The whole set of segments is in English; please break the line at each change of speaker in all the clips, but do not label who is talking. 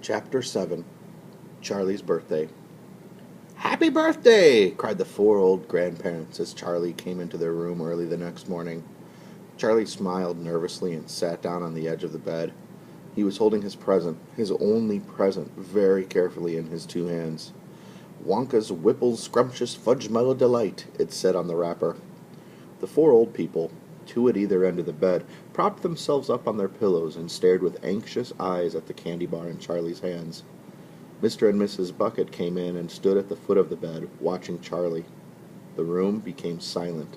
Chapter 7 Charlie's Birthday. "Happy birthday!" cried the four old grandparents as Charlie came into their room early the next morning. Charlie smiled nervously and sat down on the edge of the bed. He was holding his present, his only present, very carefully in his two hands. "Wonka's Whipple's Scrumptious Fudge Mellow Delight," it said on the wrapper. The four old people, two at either end of the bed, propped themselves up on their pillows and stared with anxious eyes at the candy bar in Charlie's hands. Mr. and Mrs. Bucket came in and stood at the foot of the bed, watching Charlie. The room became silent.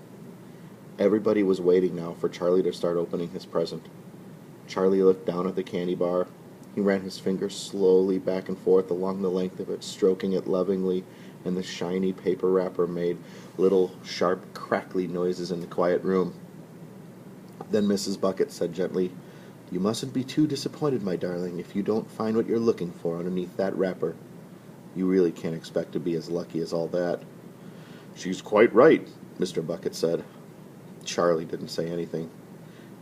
Everybody was waiting now for Charlie to start opening his present. Charlie looked down at the candy bar. He ran his fingers slowly back and forth along the length of it, stroking it lovingly, and the shiny paper wrapper made little sharp, crackly noises in the quiet room. Then Mrs. Bucket said gently, "You mustn't be too disappointed, my darling, if you don't find what you're looking for underneath that wrapper. You really can't expect to be as lucky as all that." "She's quite right," Mr. Bucket said. Charlie didn't say anything.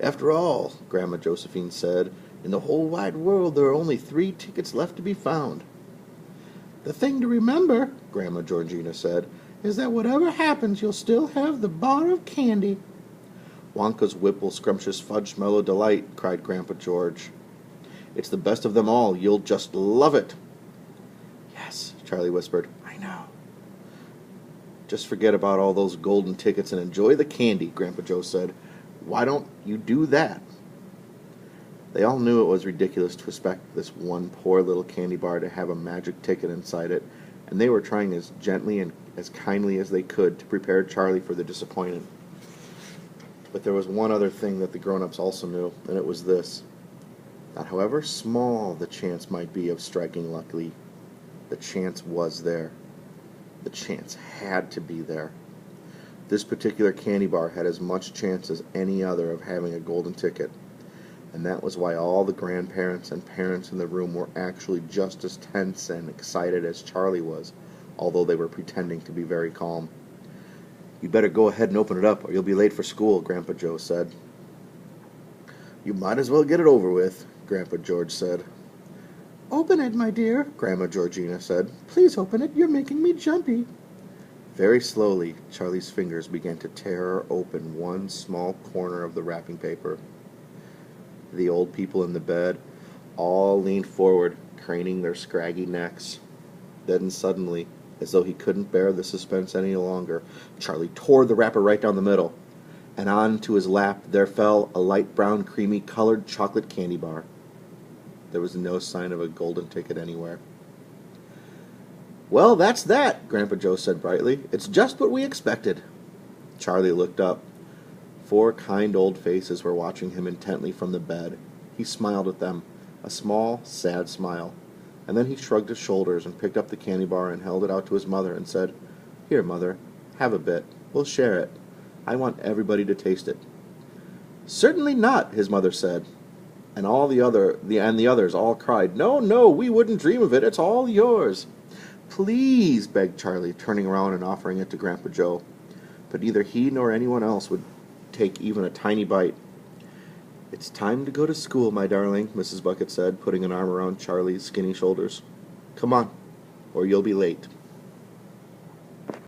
"After all," Grandma Josephine said, "in the whole wide world there are only 3 tickets left to be found." "The thing to remember," Grandma Georgina said, "is that whatever happens you'll still have the bar of candy." "Wonka's Whipple Scrumptious Fudge Mellow Delight," cried Grandpa George. "It's the best of them all. You'll just love it." "Yes," Charlie whispered, "I know." "Just forget about all those golden tickets and enjoy the candy," Grandpa Joe said. "Why don't you do that?" They all knew it was ridiculous to expect this one poor little candy bar to have a magic ticket inside it, and they were trying as gently and as kindly as they could to prepare Charlie for the disappointment. But there was one other thing that the grown-ups also knew, and it was this: that however small the chance might be of striking luckily, the chance was there. The chance had to be there. This particular candy bar had as much chance as any other of having a golden ticket, and that was why all the grandparents and parents in the room were actually just as tense and excited as Charlie was, although they were pretending to be very calm. "You better go ahead and open it up, or you'll be late for school," Grandpa Joe said. "You might as well get it over with," Grandpa George said. "Open it, my dear," Grandma Georgina said. "Please open it. You're making me jumpy." Very slowly, Charlie's fingers began to tear open one small corner of the wrapping paper. The old people in the bed all leaned forward, craning their scraggy necks. Then suddenly, as though he couldn't bear the suspense any longer, Charlie tore the wrapper right down the middle, and onto his lap there fell a light brown, creamy colored chocolate candy bar. There was no sign of a golden ticket anywhere. "Well, that's that," Grandpa Joe said brightly. "It's just what we expected." Charlie looked up. 4 kind old faces were watching him intently from the bed. He smiled at them, a small, sad smile. And then he shrugged his shoulders and picked up the candy bar and held it out to his mother and said, "Here, Mother, have a bit. We'll share it. I want everybody to taste it." "Certainly not," his mother said. And the others all cried, "No, no, we wouldn't dream of it. It's all yours." "Please," begged Charlie, turning around and offering it to Grandpa Joe. But neither he nor anyone else would take even a tiny bite. "It's time to go to school, my darling," Mrs. Bucket said, putting an arm around Charlie's skinny shoulders. "Come on, or you'll be late."